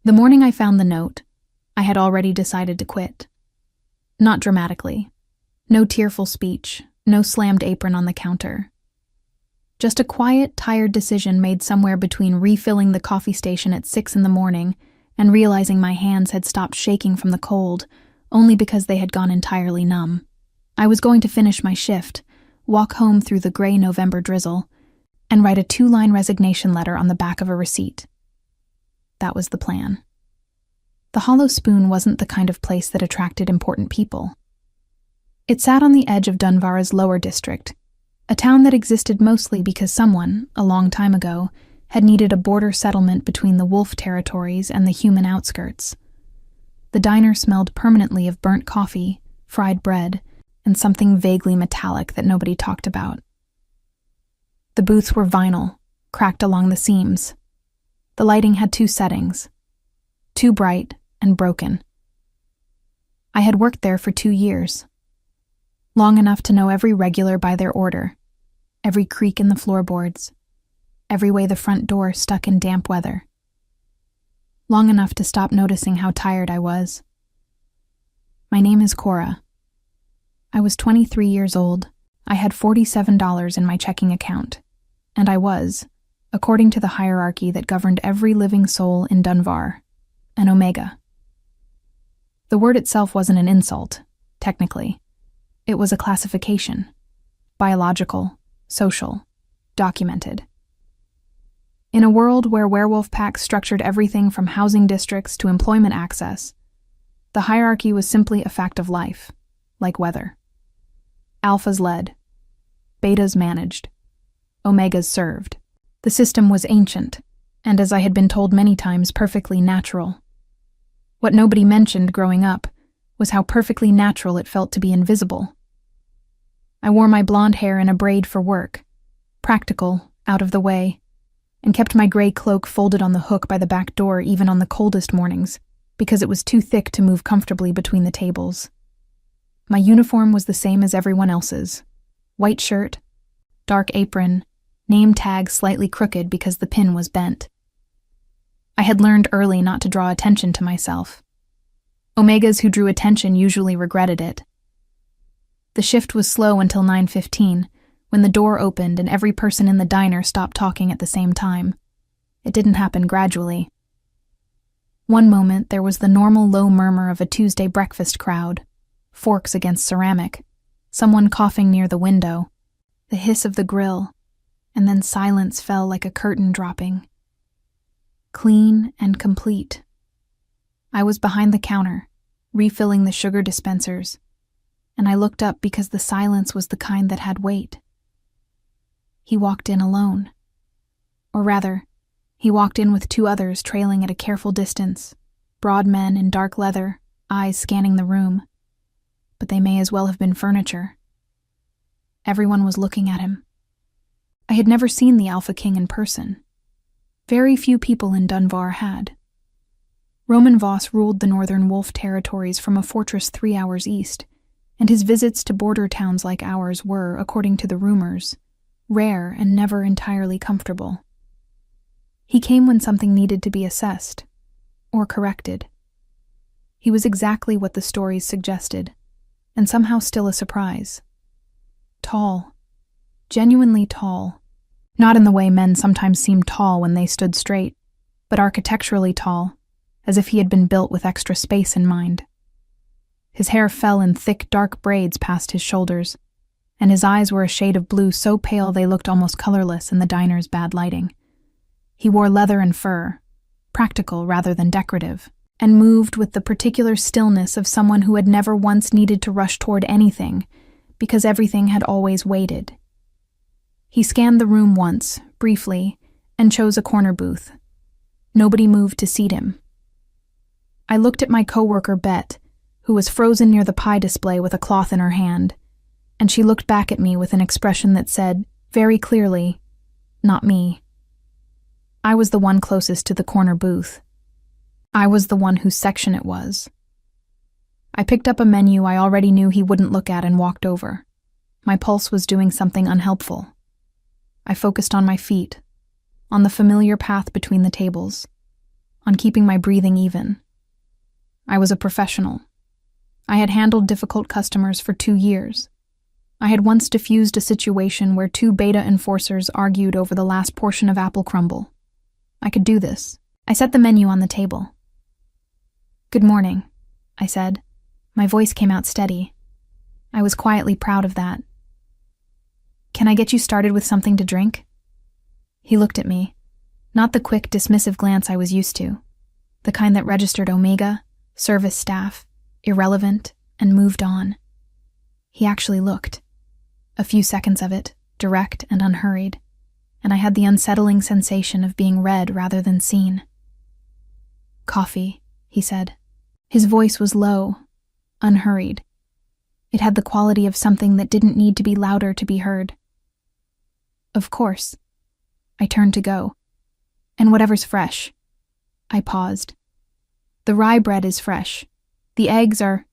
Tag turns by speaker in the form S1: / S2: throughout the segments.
S1: The morning I found the note, I had already decided to quit. Not dramatically. No tearful speech, no slammed apron on the counter. Just a quiet, tired decision made somewhere between refilling the coffee station at 6 in the morning and realizing my hands had stopped shaking from the cold, only because they had gone entirely numb. I was going to finish my shift, walk home through the gray November drizzle, and write a 2-line resignation letter on the back of a receipt. That was the plan. The Hollow Spoon wasn't the kind of place that attracted important people. It sat on the edge of Dunvar's lower district, a town that existed mostly because someone, a long time ago, had needed a border settlement between the wolf territories and the human outskirts. The diner smelled permanently of burnt coffee, fried bread, and something vaguely metallic that nobody talked about. The booths were vinyl, cracked along the seams. The lighting had 2 settings, too bright and broken. I had worked there for 2 years, long enough to know every regular by their order, every creak in the floorboards, every way the front door stuck in damp weather. Long enough to stop noticing how tired I was. My name is Cora. I was 23 years old. I had $47 in my checking account, and I was, according to the hierarchy that governed every living soul in Dunvar, an Omega. The word itself wasn't an insult, technically. It was a classification. Biological, social, documented. In a world where werewolf packs structured everything from housing districts to employment access, the hierarchy was simply a fact of life, like weather. Alphas led. Betas managed. Omegas served. The system was ancient, and as I had been told many times, perfectly natural. What nobody mentioned growing up was how perfectly natural it felt to be invisible. I wore my blonde hair in a braid for work, practical, out of the way, and kept my gray cloak folded on the hook by the back door even on the coldest mornings, because it was too thick to move comfortably between the tables. My uniform was the same as everyone else's. White shirt, dark apron, name tag slightly crooked because the pin was bent. I had learned early not to draw attention to myself. Omegas who drew attention usually regretted it. The shift was slow until 9:15, when the door opened and every person in the diner stopped talking at the same time. It didn't happen gradually. One moment there was the normal low murmur of a Tuesday breakfast crowd, forks against ceramic, someone coughing near the window, the hiss of the grill, and then silence fell like a curtain dropping. Clean and complete. I was behind the counter, refilling the sugar dispensers, and I looked up because the silence was the kind that had weight. He walked in alone. Or rather, he walked in with 2 others trailing at a careful distance, broad men in dark leather, eyes scanning the room. But they may as well have been furniture. Everyone was looking at him. I had never seen the Alpha King in person. Very few people in Dunvar had. Roman Voss ruled the northern wolf territories from a fortress 3 hours east, and his visits to border towns like ours were, according to the rumors, rare and never entirely comfortable. He came when something needed to be assessed, or corrected. He was exactly what the stories suggested, and somehow still a surprise. Tall. Genuinely tall. Not in the way men sometimes seem tall when they stood straight, but architecturally tall, as if he had been built with extra space in mind. His hair fell in thick, dark braids past his shoulders, and his eyes were a shade of blue so pale they looked almost colorless in the diner's bad lighting. He wore leather and fur, practical rather than decorative, and moved with the particular stillness of someone who had never once needed to rush toward anything, because everything had always waited. He scanned the room once, briefly, and chose a corner booth. Nobody moved to seat him. I looked at my coworker Bet, who was frozen near the pie display with a cloth in her hand, and she looked back at me with an expression that said, very clearly, not me. I was the one closest to the corner booth. I was the one whose section it was. I picked up a menu I already knew he wouldn't look at and walked over. My pulse was doing something unhelpful. I focused on my feet, on the familiar path between the tables. on keeping my breathing even. I was a professional. I had handled difficult customers for 2 years. I had once diffused a situation where 2 beta enforcers argued over the last portion of apple crumble. I could do this. I set the menu on the table. "Good morning," I said. My voice came out steady. I was quietly proud of that. "Can I get you started with something to drink?" He looked at me, not the quick, dismissive glance I was used to, the kind that registered Omega, service staff, irrelevant, and moved on. He actually looked. A few seconds of it, direct and unhurried, and I had the unsettling sensation of being read rather than seen. "Coffee," he said. His voice was low, unhurried. It had the quality of something that didn't need to be louder to be heard. "Of course." I turned to go. "And whatever's fresh." I paused. "The rye bread is fresh. The eggs are—"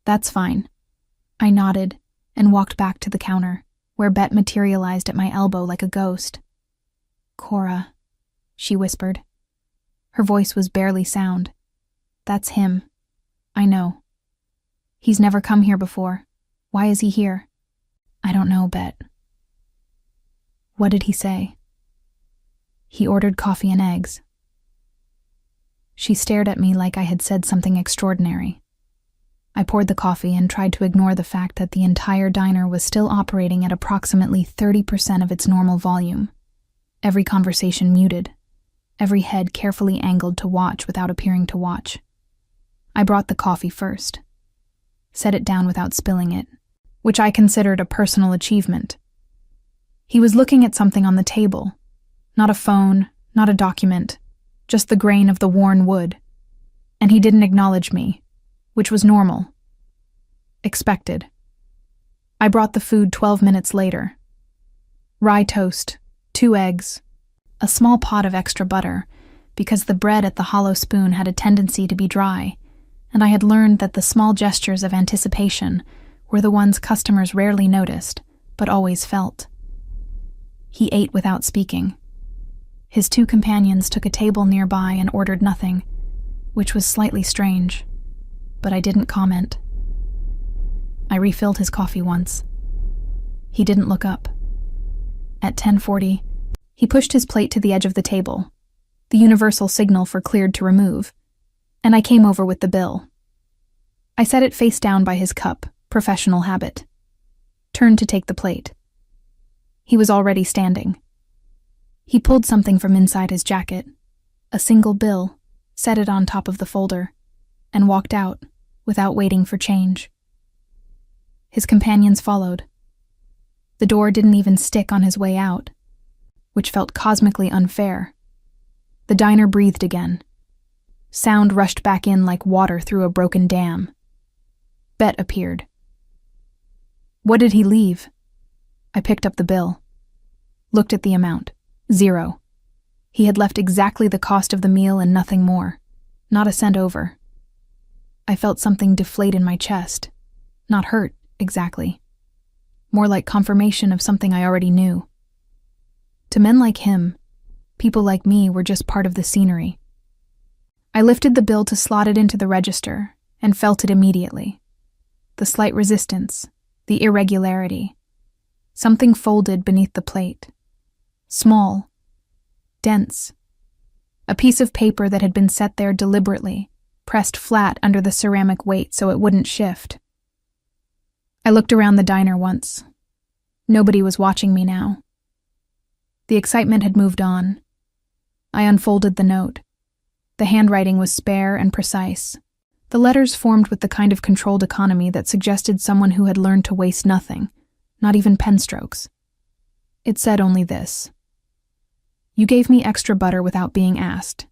S1: "That's fine." I nodded and walked back to the counter, where Bet materialized at my elbow like a ghost. "Cora," she whispered. Her voice was barely sound. "That's him. I know. He's never come here before. Why is he here?" "I don't know, Bet." "What did he say?" "He ordered coffee and eggs." She stared at me like I had said something extraordinary. I poured the coffee and tried to ignore the fact that the entire diner was still operating at approximately 30% of its normal volume. Every conversation muted, every head carefully angled to watch without appearing to watch. I brought the coffee first, set it down without spilling it, which I considered a personal achievement. He was looking at something on the table, not a phone, not a document, just the grain of the worn wood. And he didn't acknowledge me, which was normal. Expected. I brought the food 12 minutes later. Rye toast, 2 eggs, a small pot of extra butter, because the bread at the hollow spoon had a tendency to be dry, and I had learned that the small gestures of anticipation were the ones customers rarely noticed, but always felt. He ate without speaking. His 2 companions took a table nearby and ordered nothing, which was slightly strange, but I didn't comment. I refilled his coffee once. He didn't look up. At 10:40, he pushed his plate to the edge of the table, the universal signal for cleared to remove, and I came over with the bill. I set it face down by his cup, professional habit. Turned to take the plate. He was already standing. He pulled something from inside his jacket, a single bill, set it on top of the folder, and walked out without waiting for change. His companions followed. The door didn't even stick on his way out, which felt cosmically unfair. The diner breathed again. Sound rushed back in like water through a broken dam. Bet appeared. "What did he leave?" I picked up the bill. Looked at the amount. 0. He had left exactly the cost of the meal and nothing more. Not a cent over. I felt something deflate in my chest. Not hurt, exactly. More like confirmation of something I already knew. To men like him, people like me were just part of the scenery. I lifted the bill to slot it into the register and felt it immediately. The slight resistance, the irregularity. Something folded beneath the plate. Small, dense. A piece of paper that had been set there deliberately, pressed flat under the ceramic weight so it wouldn't shift. I looked around the diner once. Nobody was watching me now. The excitement had moved on. I unfolded the note. The handwriting was spare and precise. The letters formed with the kind of controlled economy that suggested someone who had learned to waste nothing, not even pen strokes. It said only this: "You gave me extra butter without being asked.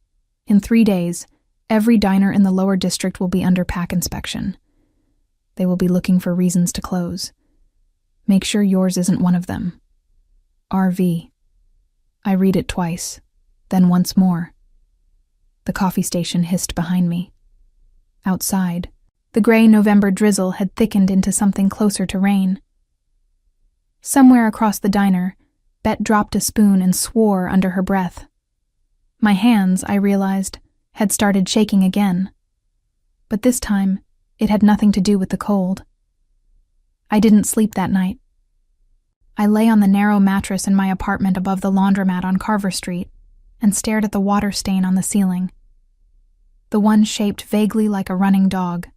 S1: In 3 days, every diner in the lower district will be under pack inspection. They will be looking for reasons to close. Make sure yours isn't one of them. RV." I read it twice, then once more. The coffee station hissed behind me. Outside, the gray November drizzle had thickened into something closer to rain. Somewhere across the diner, Bet dropped a spoon and swore under her breath. My hands, I realized, had started shaking again. But this time, it had nothing to do with the cold. I didn't sleep that night. I lay on the narrow mattress in my apartment above the laundromat on Carver Street and stared at the water stain on the ceiling, the one shaped vaguely like a running dog,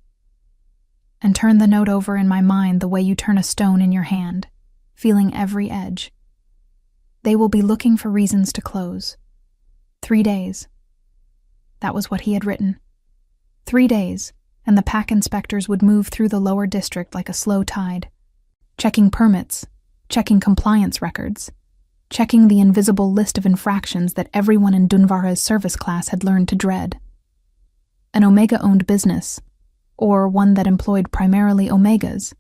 S1: and turned the note over in my mind the way you turn a stone in your hand, feeling every edge. They will be looking for reasons to close. 3 days. That was what he had written. 3 days, and the PAC inspectors would move through the lower district like a slow tide, checking permits, checking compliance records, checking the invisible list of infractions that everyone in Dunvara's service class had learned to dread. An Omega-owned business, or one that employed primarily Omegas,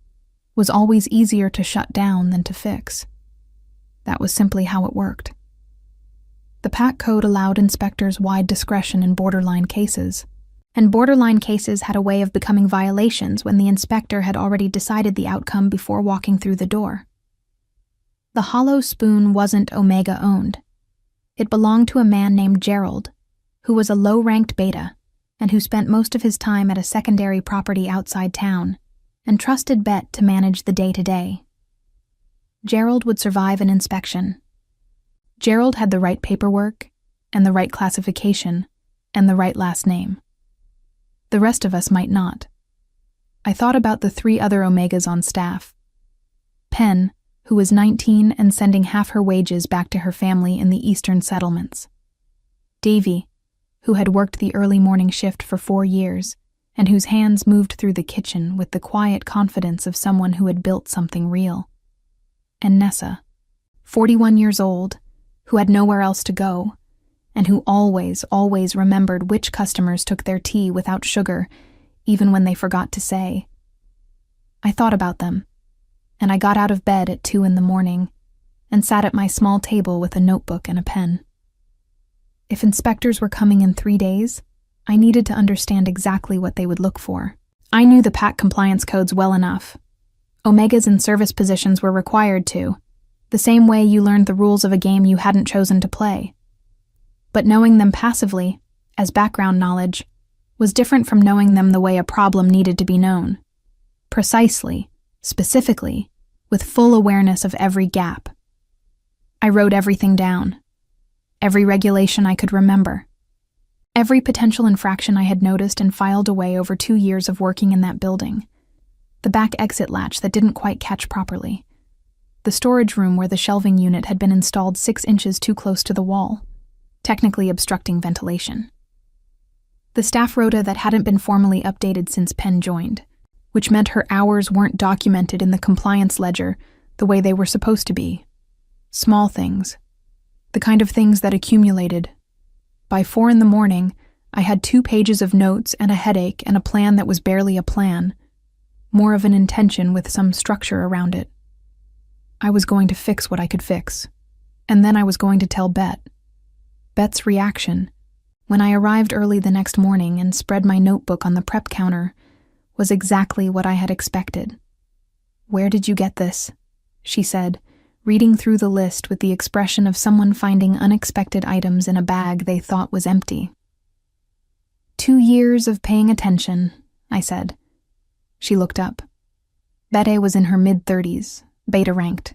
S1: was always easier to shut down than to fix. That was simply how it worked. The PAC code allowed inspectors wide discretion in borderline cases, and borderline cases had a way of becoming violations when the inspector had already decided the outcome before walking through the door. The hollow spoon wasn't Omega-owned. It belonged to a man named Gerald, who was a low-ranked beta and who spent most of his time at a secondary property outside town and trusted Bet to manage the day-to-day. Gerald would survive an inspection. Gerald had the right paperwork and the right classification and the right last name. The rest of us might not. I thought about the 3 other Omegas on staff. Penn, who was 19 and sending half her wages back to her family in the eastern settlements. Davy, who had worked the early morning shift for 4 years and whose hands moved through the kitchen with the quiet confidence of someone who had built something real. And Nessa, 41 years old, who had nowhere else to go, and who always remembered which customers took their tea without sugar, even when they forgot to say. I thought about them, and I got out of bed at 2 a.m. and sat at my small table with a notebook and a pen. If inspectors were coming in 3 days, I needed to understand exactly what they would look for. I knew the PAC compliance codes well enough. Omegas in service positions were required to, the same way you learned the rules of a game you hadn't chosen to play. But knowing them passively, as background knowledge, was different from knowing them the way a problem needed to be known. Precisely, specifically, with full awareness of every gap. I wrote everything down. Every regulation I could remember. Every potential infraction I had noticed and filed away over 2 years of working in that building. The back exit latch that didn't quite catch properly. The storage room where the shelving unit had been installed 6 inches too close to the wall, technically obstructing ventilation. The staff rota that hadn't been formally updated since Penn joined, which meant her hours weren't documented in the compliance ledger the way they were supposed to be. Small things. The kind of things that accumulated. By 4 a.m, I had 2 pages of notes and a headache and a plan that was barely a plan, more of an intention with some structure around it. I was going to fix what I could fix, and then I was going to tell Bet. Bet's reaction, when I arrived early the next morning and spread my notebook on the prep counter, was exactly what I had expected. "Where did you get this?" she said, reading through the list with the expression of someone finding unexpected items in a bag they thought was empty. 2 years of paying attention, I said. She looked up. Bette was in her mid-30s, beta-ranked.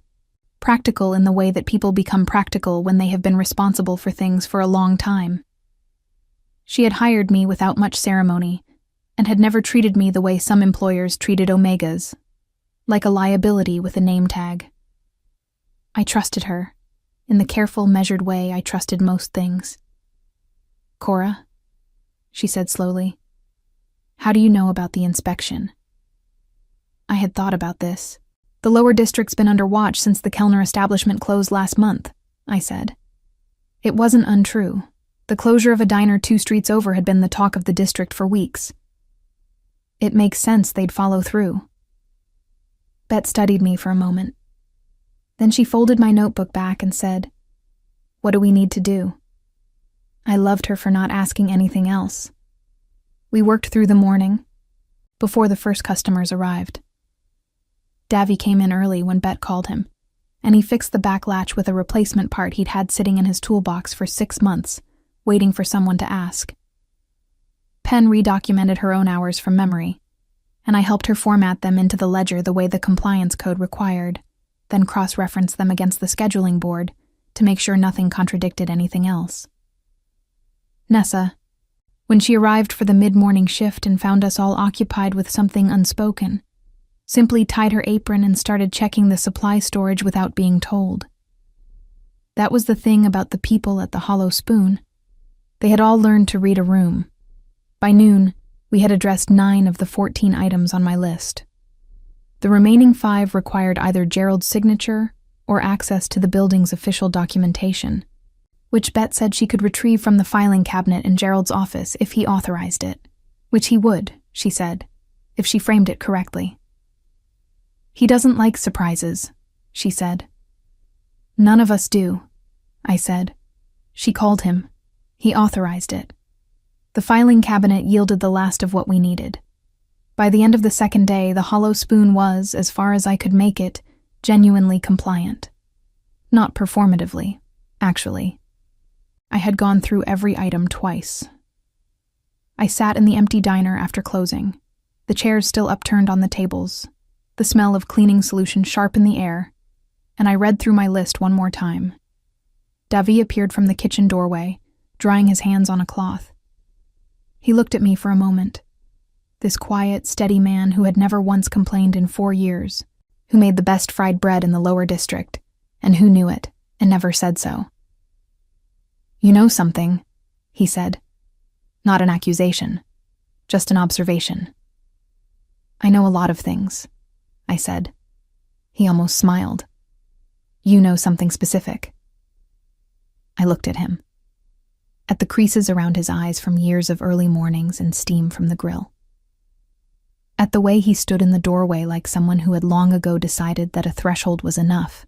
S1: Practical in the way that people become practical when they have been responsible for things for a long time. She had hired me without much ceremony, and had never treated me the way some employers treated Omegas, like a liability with a name tag. I trusted her, in the careful, measured way I trusted most things. "Cora," she said slowly, "how do you know about the inspection?" I had thought about this. "The lower district's been under watch since the Kellner establishment closed last month," I said. It wasn't untrue. The closure of a diner 2 streets over had been the talk of the district for weeks. It makes sense they'd follow through. Bet studied me for a moment. Then she folded my notebook back and said, "What do we need to do?" I loved her for not asking anything else. We worked through the morning, before the first customers arrived. Davy came in early when Bet called him, and he fixed the back latch with a replacement part he'd had sitting in his toolbox for 6 months, waiting for someone to ask. Pen redocumented her own hours from memory, and I helped her format them into the ledger the way the compliance code required, then cross-referenced them against the scheduling board to make sure nothing contradicted anything else. Nessa, when she arrived for the mid-morning shift and found us all occupied with something unspoken, simply tied her apron and started checking the supply storage without being told. That was the thing about the people at the Hollow Spoon. They had all learned to read a room. By noon, we had addressed 9 of the 14 items on my list. The remaining 5 required either Gerald's signature or access to the building's official documentation, which Bet said she could retrieve from the filing cabinet in Gerald's office if he authorized it, which he would, she said, if she framed it correctly. He doesn't like surprises, she said. None of us do, I said. She called him. He authorized it. The filing cabinet yielded the last of what we needed. By the end of the second day, the Hollow Spoon was, as far as I could make it, genuinely compliant. Not performatively, actually. I had gone through every item twice. I sat in the empty diner after closing, the chairs still upturned on the tables, the smell of cleaning solution sharp in the air, and I read through my list one more time. Davi appeared from the kitchen doorway, drying his hands on a cloth. He looked at me for a moment. This quiet, steady man who had never once complained in 4 years, who made the best fried bread in the lower district, and who knew it, and never said so. You know something, he said. Not an accusation, just an observation. I know a lot of things, I said. He almost smiled. You know something specific. I looked at him, at the creases around his eyes from years of early mornings and steam from the grill. At the way he stood in the doorway like someone who had long ago decided that a threshold was enough,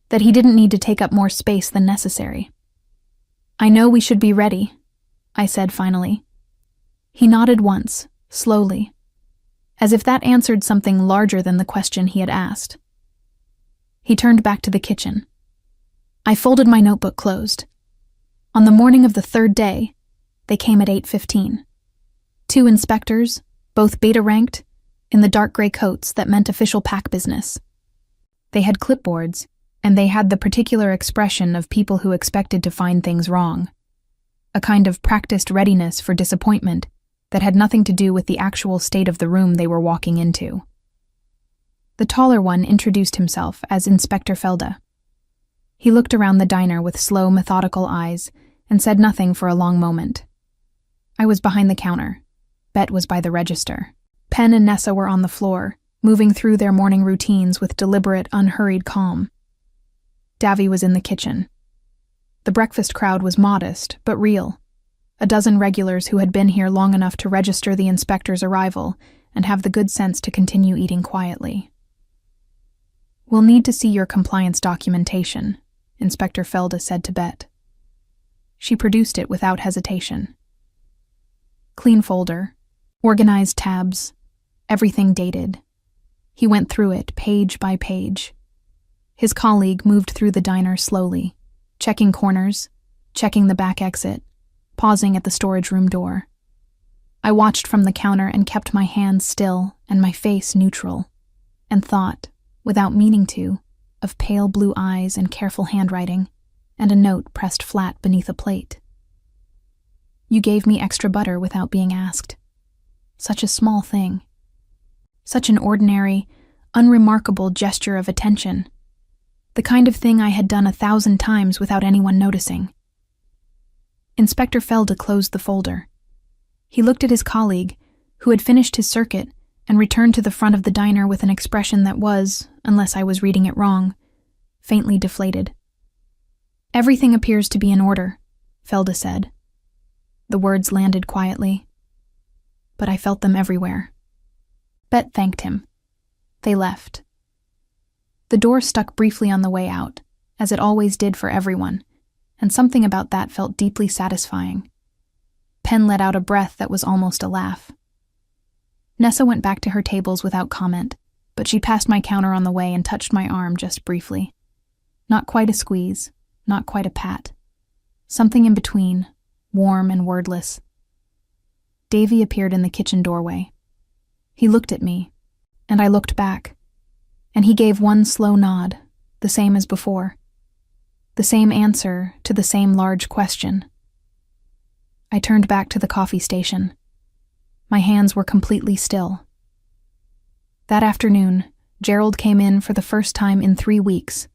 S1: that he didn't need to take up more space than necessary. I know we should be ready, I said finally. He nodded once, slowly, as if that answered something larger than the question he had asked. He turned back to the kitchen. I folded my notebook closed. On the morning of the third day, they came at 8:15. 2 inspectors, both beta-ranked, in the dark gray coats that meant official pack business. They had clipboards, and they had the particular expression of people who expected to find things wrong, a kind of practiced readiness for disappointment that had nothing to do with the actual state of the room they were walking into. The taller one introduced himself as Inspector Felda. He looked around the diner with slow, methodical eyes and said nothing for a long moment. I was behind the counter. Bet was by the register. Pen and Nessa were on the floor, moving through their morning routines with deliberate, unhurried calm. Davi was in the kitchen. The breakfast crowd was modest, but real. A dozen regulars who had been here long enough to register the inspector's arrival and have the good sense to continue eating quietly. We'll need to see your compliance documentation, Inspector Felda said to Bet. She produced it without hesitation. Clean folder, organized tabs, everything dated. He went through it page by page. His colleague moved through the diner slowly, checking corners, checking the back exit, pausing at the storage room door. I watched from the counter and kept my hands still and my face neutral, and thought, without meaning to, of pale blue eyes and careful handwriting, and a note pressed flat beneath a plate. You gave me extra butter without being asked. Such a small thing. Such an ordinary, unremarkable gesture of attention. The kind of thing I had done 1,000 times without anyone noticing. Inspector Felda closed the folder. He looked at his colleague, who had finished his circuit, and returned to the front of the diner with an expression that was, unless I was reading it wrong, faintly deflated. Everything appears to be in order, Felda said. The words landed quietly, but I felt them everywhere. Bet thanked him. They left. The door stuck briefly on the way out, as it always did for everyone, and something about that felt deeply satisfying. Pen let out a breath that was almost a laugh. Nessa went back to her tables without comment, but she passed my counter on the way and touched my arm just briefly. Not quite a squeeze, not quite a pat. Something in between, warm and wordless. Davy appeared in the kitchen doorway. He looked at me, and I looked back, and he gave one slow nod, the same as before. The same answer to the same large question. I turned back to the coffee station. My hands were completely still. That afternoon, Gerald came in for the first time in 3 weeks,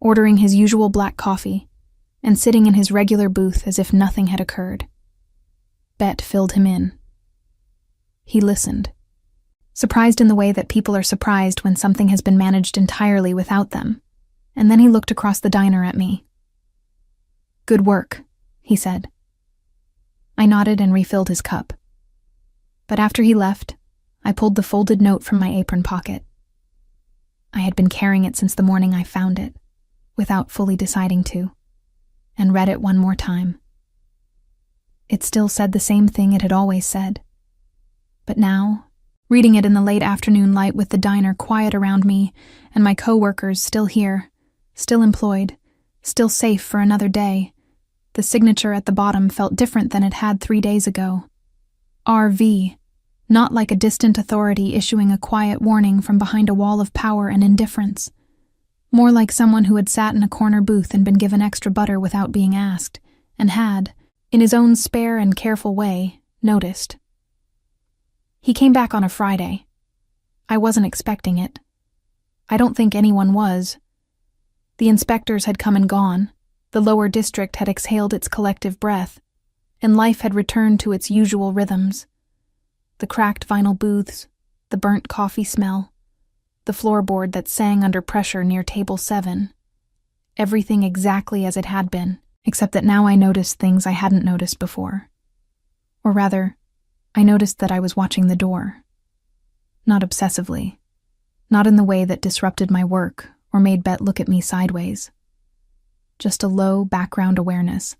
S1: ordering his usual black coffee and sitting in his regular booth as if nothing had occurred. Bet filled him in. He listened, surprised in the way that people are surprised when something has been managed entirely without them, and then he looked across the diner at me. "Good work," he said. I nodded and refilled his cup. But after he left, I pulled the folded note from my apron pocket. I had been carrying it since the morning I found it, without fully deciding to, and read it one more time. It still said the same thing it had always said. But now, reading it in the late afternoon light with the diner quiet around me and my co-workers still here, still employed, still safe for another day, the signature at the bottom felt different than it had 3 days ago. RV, not like a distant authority issuing a quiet warning from behind a wall of power and indifference. More like someone who had sat in a corner booth and been given extra butter without being asked, and had, in his own spare and careful way, noticed. He came back on a Friday. I wasn't expecting it. I don't think anyone was. The inspectors had come and gone, the lower district had exhaled its collective breath, and life had returned to its usual rhythms. The cracked vinyl booths, the burnt coffee smell, the floorboard that sang under pressure near table 7. Everything exactly as it had been, except that now I noticed things I hadn't noticed before. Or rather, I noticed that I was watching the door. Not obsessively. Not in the way that disrupted my work or made Bet look at me sideways. Just a low background awareness,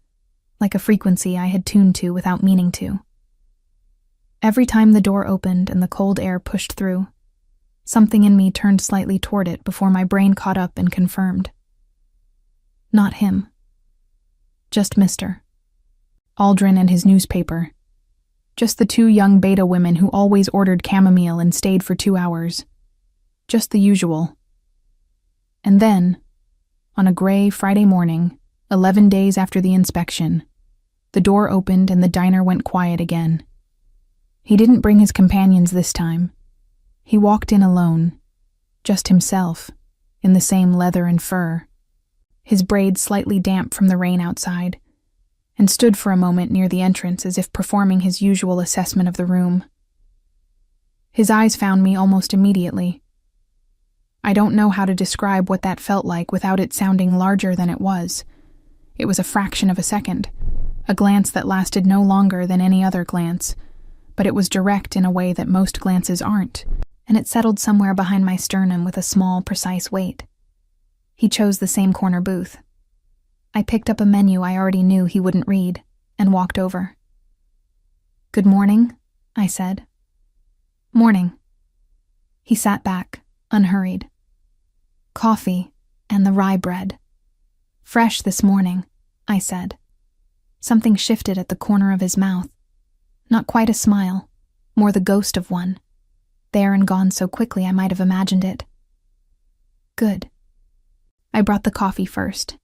S1: like a frequency I had tuned to without meaning to. Every time the door opened and the cold air pushed through, something in me turned slightly toward it before my brain caught up and confirmed. Not him. Just Mr. Aldrin and his newspaper. Just the 2 young beta women who always ordered chamomile and stayed for 2 hours. Just the usual. And then, on a gray Friday morning, 11 days after the inspection, the door opened and the diner went quiet again. He didn't bring his companions this time. He walked in alone, just himself, in the same leather and fur, his braids slightly damp from the rain outside, and stood for a moment near the entrance as if performing his usual assessment of the room. His eyes found me almost immediately. I don't know how to describe what that felt like without it sounding larger than it was. It was a fraction of a second, a glance that lasted no longer than any other glance, but it was direct in a way that most glances aren't, and it settled somewhere behind my sternum with a small, precise weight. He chose the same corner booth. I picked up a menu I already knew he wouldn't read, and walked over. "Good morning," I said. "Morning." He sat back, unhurried. "Coffee and the rye bread. Fresh this morning," I said. Something shifted at the corner of his mouth. Not quite a smile, more the ghost of one. There and gone so quickly I might have imagined it. "Good." I brought the coffee first,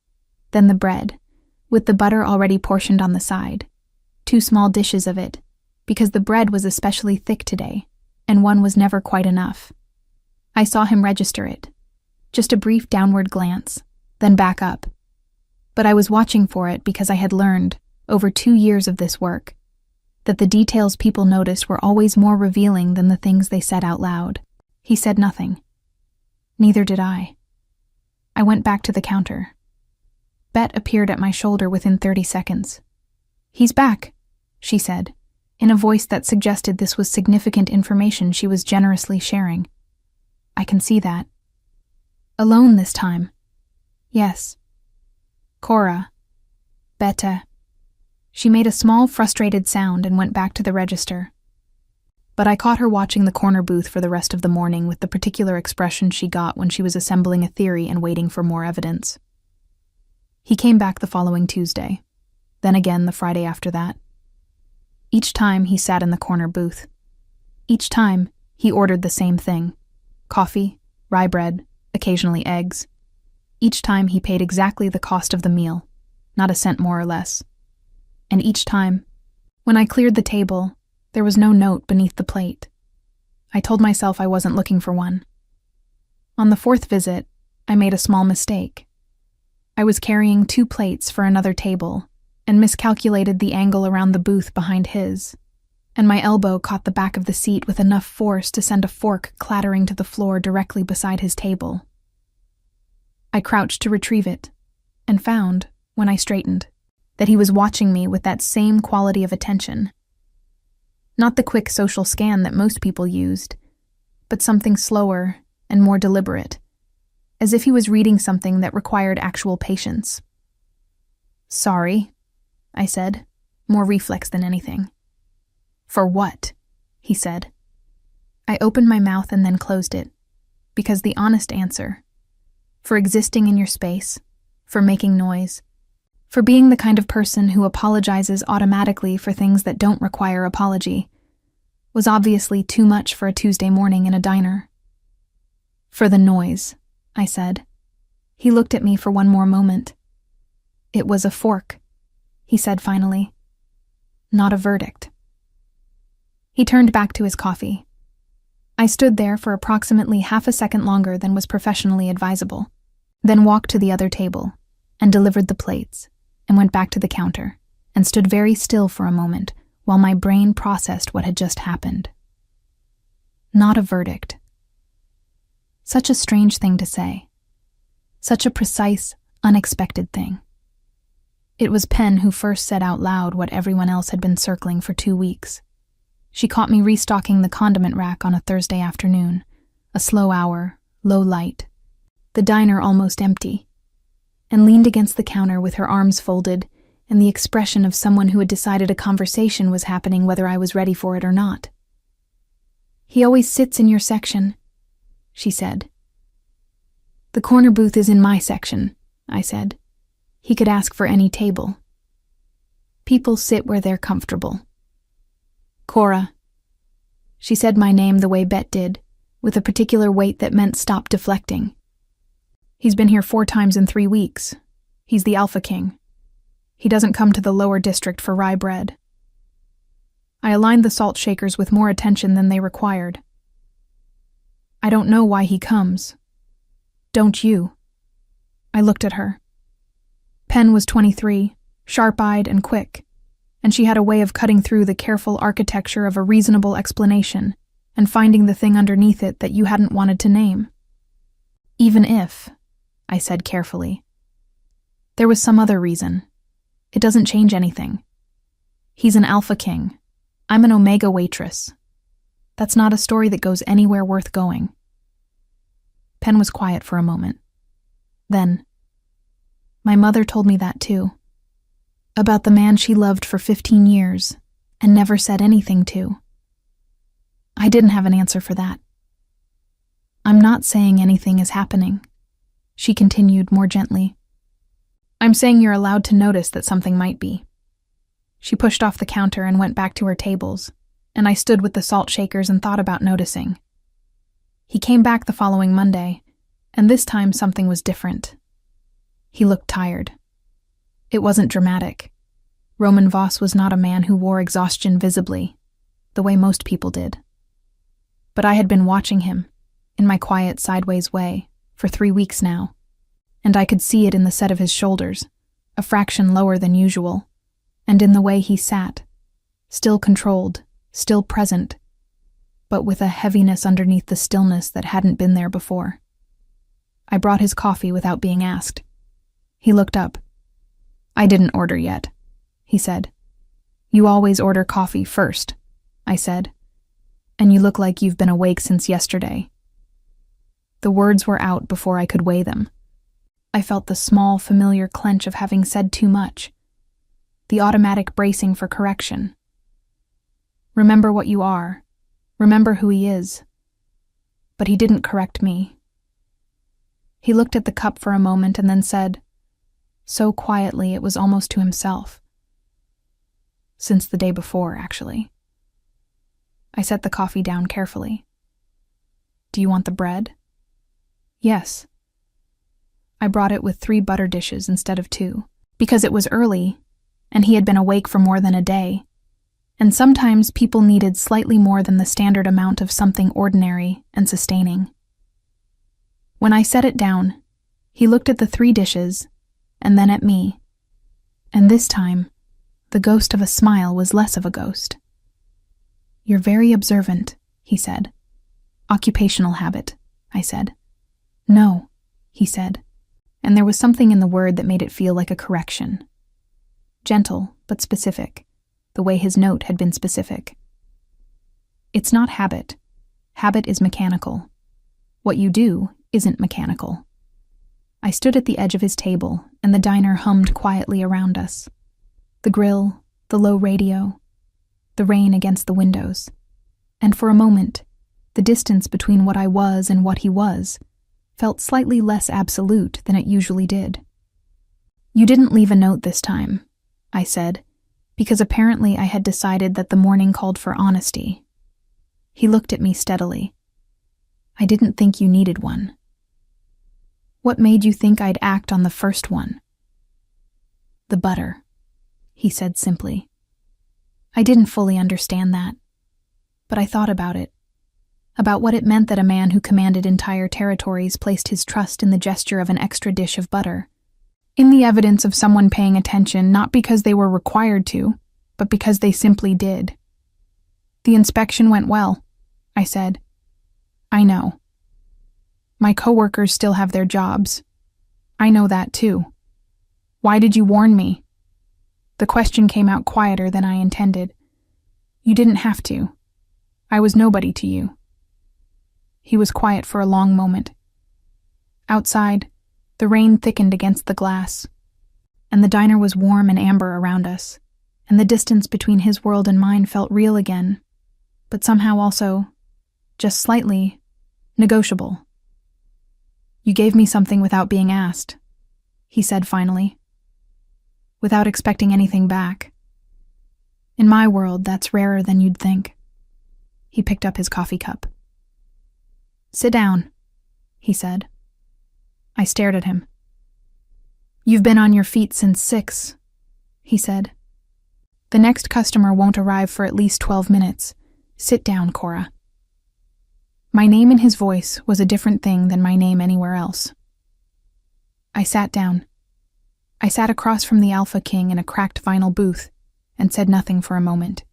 S1: then the bread, with the butter already portioned on the side. 2 small dishes of it, because the bread was especially thick today, and one was never quite enough. I saw him register it. Just a brief downward glance, then back up. But I was watching for it because I had learned, over 2 years of this work, that the details people noticed were always more revealing than the things they said out loud. He said nothing. Neither did I. I went back to the counter. Bet appeared at my shoulder within 30 seconds. "He's back," she said, in a voice that suggested this was significant information she was generously sharing. "I can see that." "Alone this time?" "Yes." "Cora." "Beta." She made a small, frustrated sound and went back to the register. But I caught her watching the corner booth for the rest of the morning with the particular expression she got when she was assembling a theory and waiting for more evidence. He came back the following Tuesday, then again the Friday after that. Each time he sat in the corner booth. Each time he ordered the same thing: coffee, rye bread, occasionally eggs. Each time he paid exactly the cost of the meal, not a cent more or less. And each time, when I cleared the table, there was no note beneath the plate. I told myself I wasn't looking for one. On the fourth visit, I made a small mistake. I was carrying 2 plates for another table and miscalculated the angle around the booth behind his, and my elbow caught the back of the seat with enough force to send a fork clattering to the floor directly beside his table. I crouched to retrieve it, and found, when I straightened, that he was watching me with that same quality of attention. Not the quick social scan that most people used, but something slower and more deliberate, as if he was reading something that required actual patience. "Sorry," I said, more reflex than anything. "For what?" he said. I opened my mouth and then closed it, because the honest answer, for existing in your space, for making noise, for being the kind of person who apologizes automatically for things that don't require apology, was obviously too much for a Tuesday morning in a diner. "For the noise," I said. He looked at me for one more moment. "It was a fork," he said finally. "Not a verdict." He turned back to his coffee. I stood there for approximately half a second longer than was professionally advisable, then walked to the other table and delivered the plates and went back to the counter and stood very still for a moment while my brain processed what had just happened. Not a verdict. Such a strange thing to say. Such a precise, unexpected thing. It was Pen who first said out loud what everyone else had been circling for 2 weeks. She caught me restocking the condiment rack on a Thursday afternoon, a slow hour, low light, the diner almost empty, and leaned against the counter with her arms folded and the expression of someone who had decided a conversation was happening whether I was ready for it or not. "He always sits in your section," she said. "The corner booth is in my section," I said. "He could ask for any table. People sit where they're comfortable." "Cora." She said my name the way Bet did, with a particular weight that meant stop deflecting. "He's been here 4 times in 3 weeks. He's the Alpha King. He doesn't come to the lower district for rye bread." I aligned the salt shakers with more attention than they required. "I don't know why he comes. Don't you?" I looked at her. Pen was 23, sharp-eyed and quick, and she had a way of cutting through the careful architecture of a reasonable explanation and finding the thing underneath it that you hadn't wanted to name. "Even if," I said carefully, "there was some other reason. It doesn't change anything. He's an Alpha King. I'm an Omega Waitress. That's not a story that goes anywhere worth going." Pen was quiet for a moment. Then, "My mother told me that too. About the man she loved for 15 years and never said anything to." I didn't have an answer for that. "I'm not saying anything is happening," she continued more gently. "I'm saying you're allowed to notice that something might be." She pushed off the counter and went back to her tables, and I stood with the salt shakers and thought about noticing. He came back the following Monday, and this time something was different. He looked tired. It wasn't dramatic. Roman Voss was not a man who wore exhaustion visibly, the way most people did. But I had been watching him, in my quiet sideways way, for 3 weeks now, and I could see it in the set of his shoulders, a fraction lower than usual, and in the way he sat, still controlled, still present, but with a heaviness underneath the stillness that hadn't been there before. I brought his coffee without being asked. He looked up. "I didn't order yet," he said. "You always order coffee first," I said, "and you look like you've been awake since yesterday." The words were out before I could weigh them. I felt the small, familiar clench of having said too much, the automatic bracing for correction. Remember what you are. Remember who he is. But he didn't correct me. He looked at the cup for a moment and then said, so quietly it was almost to himself, Since the day before, actually. I set the coffee down carefully. Do you want the bread? Yes. I brought it with 3 butter dishes instead of 2, because it was early, and he had been awake for more than a day, and sometimes people needed slightly more than the standard amount of something ordinary and sustaining. When I set it down, he looked at the 3 dishes, and then at me, and this time, the ghost of a smile was less of a ghost. You're very observant, he said. Occupational habit, I said. No, he said, and there was something in the word that made it feel like a correction. Gentle, but specific, the way his note had been specific. It's not habit. Habit is mechanical. What you do isn't mechanical. I stood at the edge of his table, and the diner hummed quietly around us. The grill, the low radio, the rain against the windows. And for a moment, the distance between what I was and what he was felt slightly less absolute than it usually did. You didn't leave a note this time, I said, because apparently I had decided that the morning called for honesty. He looked at me steadily. I didn't think you needed one. What made you think I'd act on the first one? The butter, he said simply. I didn't fully understand that, but I thought about it. About what it meant that a man who commanded entire territories placed his trust in the gesture of an extra dish of butter, in the evidence of someone paying attention not because they were required to, but because they simply did. The inspection went well, I said. I know. My coworkers still have their jobs. I know that too. Why did you warn me? The question came out quieter than I intended. You didn't have to. I was nobody to you. He was quiet for a long moment. Outside, the rain thickened against the glass, and the diner was warm and amber around us, and the distance between his world and mine felt real again, but somehow also, just slightly, negotiable. You gave me something without being asked, he said finally, without expecting anything back. In my world, that's rarer than you'd think. He picked up his coffee cup. Sit down, he said. I stared at him. You've been on your feet since 6, he said. The next customer won't arrive for at least 12 minutes. Sit down, Cora. My name in his voice was a different thing than my name anywhere else. I sat down. I sat across from the Alpha King in a cracked vinyl booth and said nothing for a moment,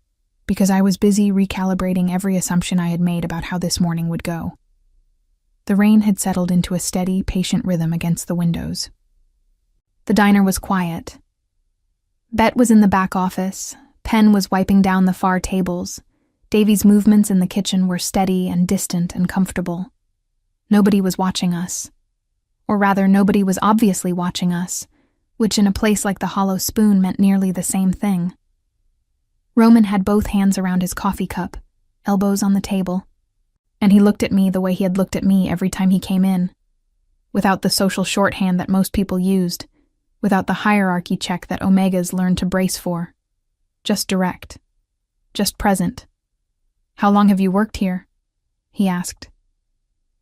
S1: because I was busy recalibrating every assumption I had made about how this morning would go. The rain had settled into a steady, patient rhythm against the windows. The diner was quiet. Bet was in the back office. Penn was wiping down the far tables. Davy's movements in the kitchen were steady and distant and comfortable. Nobody was watching us. Or rather, nobody was obviously watching us, which in a place like the Hollow Spoon meant nearly the same thing. Roman had both hands around his coffee cup, elbows on the table, and he looked at me the way he had looked at me every time he came in, without the social shorthand that most people used, without the hierarchy check that Omegas learned to brace for. Just direct. Just present. How long have you worked here? He asked.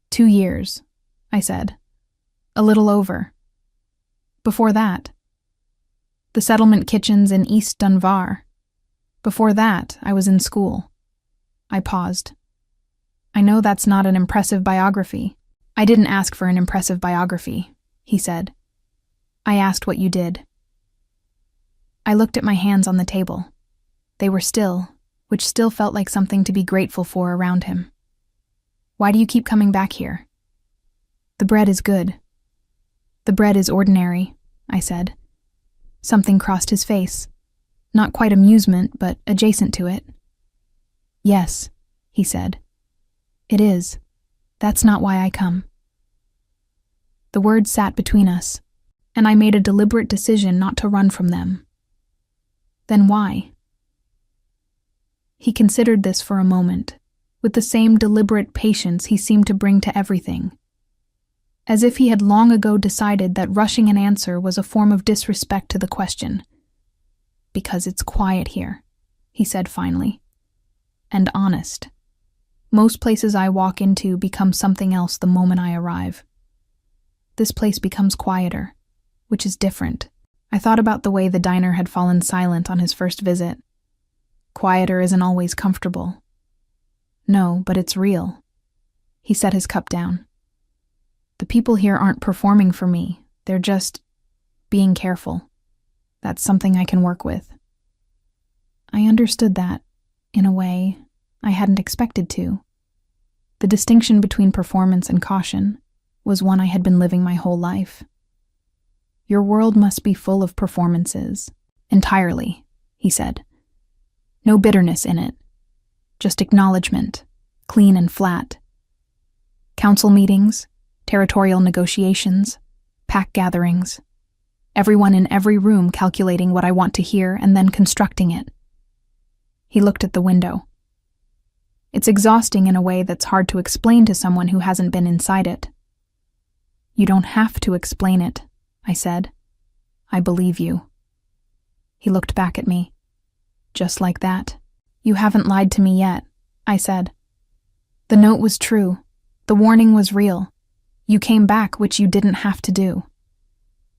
S1: 2 years, I said. A little over. Before that, the settlement kitchens in East Dunvar. Before that, I was in school. I paused. I know that's not an impressive biography. I didn't ask for an impressive biography, he said. I asked what you did. I looked at my hands on the table. They were still, which still felt like something to be grateful for around him. Why do you keep coming back here? The bread is good. The bread is ordinary, I said. Something crossed his face. Not quite amusement, but adjacent to it. Yes, he said. It is. That's not why I come. The words sat between us, and I made a deliberate decision not to run from them. Then why? He considered this for a moment, with the same deliberate patience he seemed to bring to everything, as if he had long ago decided that rushing an answer was a form of disrespect to the question. Because it's quiet here, he said finally. And honest. Most places I walk into become something else the moment I arrive. This place becomes quieter, which is different. I thought about the way the diner had fallen silent on his first visit. Quieter isn't always comfortable. No, but it's real. He set his cup down. The people here aren't performing for me. They're just being careful. That's something I can work with. I understood that, in a way, I hadn't expected to. The distinction between performance and caution was one I had been living my whole life. Your world must be full of performances. Entirely, he said. No bitterness in it. Just acknowledgement, clean and flat. Council meetings, territorial negotiations, pack gatherings. Everyone in every room calculating what I want to hear and then constructing it. He looked at the window. It's exhausting in a way that's hard to explain to someone who hasn't been inside it. You don't have to explain it, I said. I believe you. He looked back at me. Just like that. You haven't lied to me yet, I said. The note was true. The warning was real. You came back, which you didn't have to do.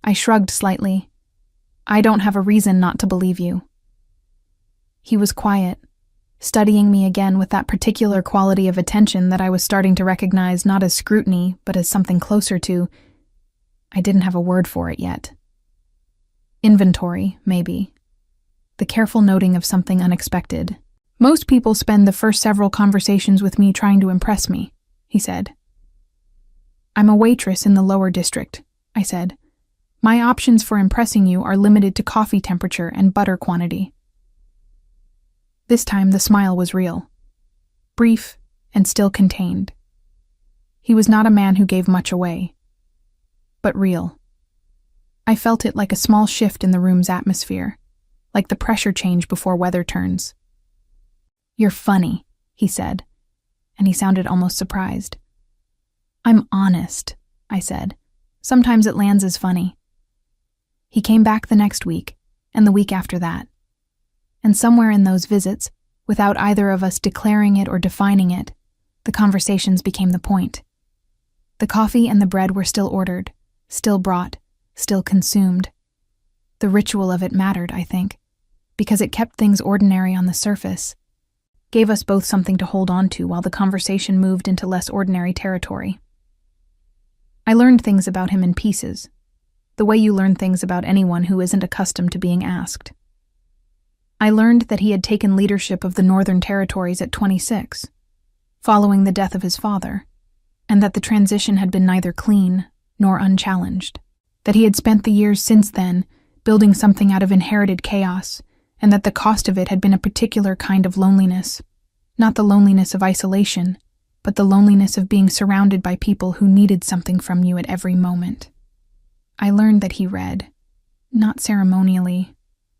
S1: I shrugged slightly. I don't have a reason not to believe you. He was quiet, studying me again with that particular quality of attention that I was starting to recognize not as scrutiny, but as something closer to. I didn't have a word for it yet. Inventory, maybe. The careful noting of something unexpected. Most people spend the first several conversations with me trying to impress me, he said. I'm a waitress in the lower district, I said. My options for impressing you are limited to coffee temperature and butter quantity. This time the smile was real. Brief and still contained. He was not a man who gave much away, but real. I felt it like a small shift in the room's atmosphere, like the pressure change before weather turns. You're funny, he said, and he sounded almost surprised. I'm honest, I said. Sometimes it lands as funny. He came back the next week, and the week after that. And somewhere in those visits, without either of us declaring it or defining it, the conversations became the point. The coffee and the bread were still ordered, still brought, still consumed. The ritual of it mattered, I think, because it kept things ordinary on the surface, gave us both something to hold on to while the conversation moved into less ordinary territory. I learned things about him in pieces, the way you learn things about anyone who isn't accustomed to being asked. I learned that he had taken leadership of the Northern Territories at 26, following the death of his father, and that the transition had been neither clean nor unchallenged, that he had spent the years since then building something out of inherited chaos, and that the cost of it had been a particular kind of loneliness, not the loneliness of isolation, but the loneliness of being surrounded by people who needed something from you at every moment. I learned that he read, not ceremonially,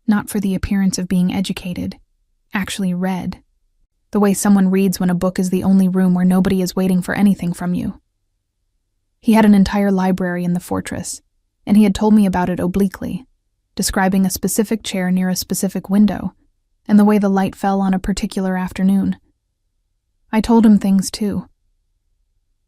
S1: not for the appearance of being educated, actually read, the way someone reads when a book is the only room where nobody is waiting for anything from you. He had an entire library in the fortress, and he had told me about it obliquely, describing a specific chair near a specific window, and the way the light fell on a particular afternoon. I told him things too.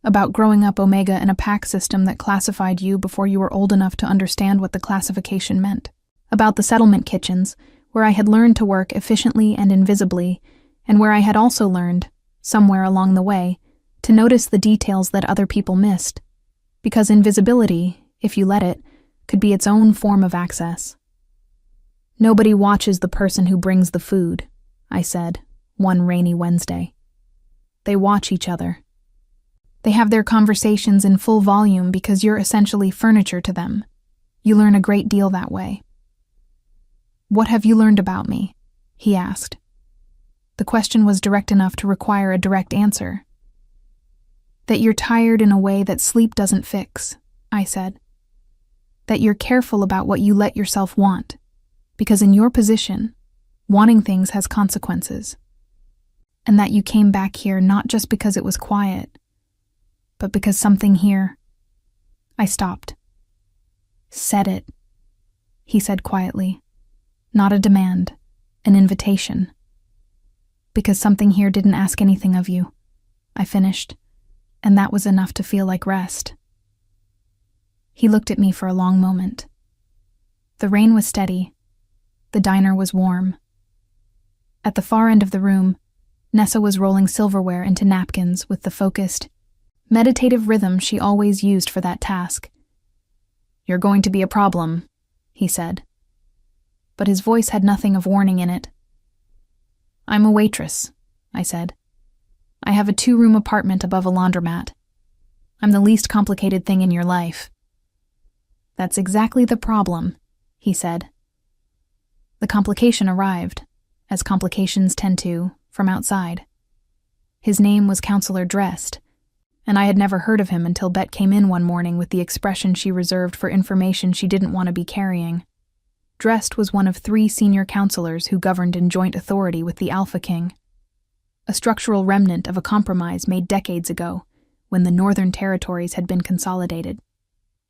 S1: About growing up Omega in a pack system that classified you before you were old enough to understand what the classification meant. About the settlement kitchens, where I had learned to work efficiently and invisibly, and where I had also learned, somewhere along the way, to notice the details that other people missed, because invisibility, if you let it, could be its own form of access. Nobody watches the person who brings the food, I said, one rainy Wednesday. They watch each other. They have their conversations in full volume because you're essentially furniture to them. You learn a great deal that way. What have you learned about me? He asked. The question was direct enough to require a direct answer. That you're tired in a way that sleep doesn't fix, I said. That you're careful about what you let yourself want, because in your position, wanting things has consequences. And that you came back here not just because it was quiet, but because something here. I stopped. Said it, he said quietly. Not a demand, an invitation. because something here didn't ask anything of you," I finished, and that was enough to feel like rest. He looked at me for a long moment. The rain was steady. The diner was warm. At the far end of the room, Nessa was rolling silverware into napkins with the focused, meditative rhythm she always used for that task. "You're going to be a problem," he said. But his voice had nothing of warning in it. "I'm a waitress," I said. "I have a 2-room apartment above a laundromat. I'm the least complicated thing in your life." "That's exactly the problem," he said. The complication arrived, as complications tend to, from outside. His name was Counselor Drest, and I had never heard of him until Bet came in one morning with the expression she reserved for information she didn't want to be carrying. Drest was one of 3 senior counselors who governed in joint authority with the Alpha King, a structural remnant of a compromise made decades ago, when the Northern Territories had been consolidated.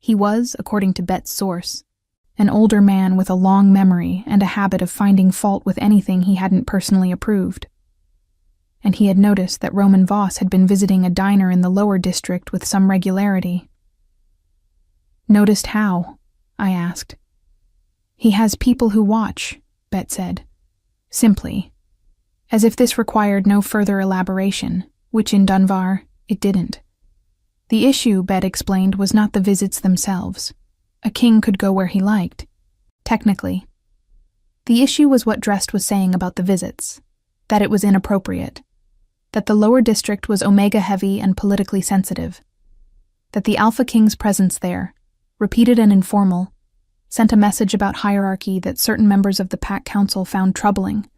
S1: He was, according to Bet's source, an older man with a long memory and a habit of finding fault with anything he hadn't personally approved. And he had noticed that Roman Voss had been visiting a diner in the lower district with some regularity. "Noticed how?" I asked. "He has people who watch," Bet said. "Simply. As if this required no further elaboration, which in Dunvar, it didn't. The issue, Bet explained, was not the visits themselves. A king could go where he liked. Technically. The issue was what Drest was saying about the visits, that it was inappropriate, that the lower district was omega-heavy and politically sensitive, that the Alpha King's presence there, repeated and informal, sent a message about hierarchy that certain members of the Pack Council found troubling,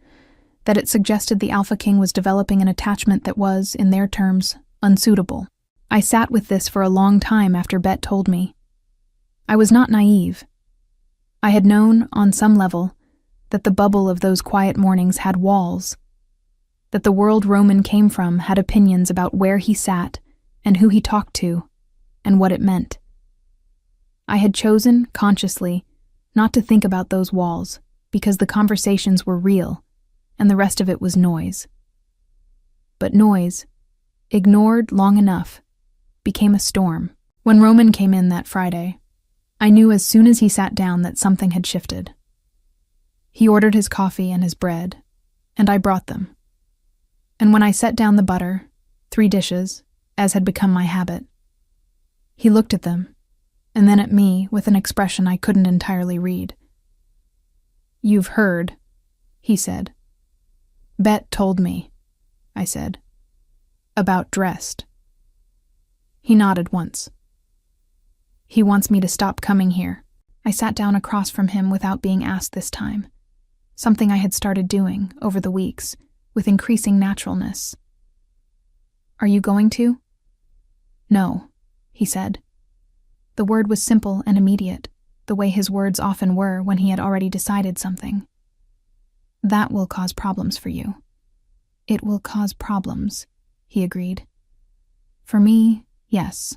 S1: that it suggested the Alpha King was developing an attachment that was, in their terms, unsuitable. I sat with this for a long time after Bet told me. I was not naive. I had known, on some level, that the bubble of those quiet mornings had walls, that the world Roman came from had opinions about where he sat and who he talked to and what it meant. I had chosen, consciously, not to think about those walls because the conversations were real and the rest of it was noise. But noise, ignored long enough, became a storm. When Roman came in that Friday, I knew as soon as he sat down that something had shifted. He ordered his coffee and his bread, and I brought them. And when I set down the butter, 3 dishes, as had become my habit, he looked at them, and then at me with an expression I couldn't entirely read. "You've heard," he said. "Bet told me," I said. "About Drest." He nodded once. "He wants me to stop coming here." I sat down across from him without being asked this time, something I had started doing, over the weeks, with increasing naturalness. "Are you going to?" "No," he said. The word was simple and immediate, the way his words often were when he had already decided something. "That will cause problems for you." "It will cause problems," he agreed. "For me, yes.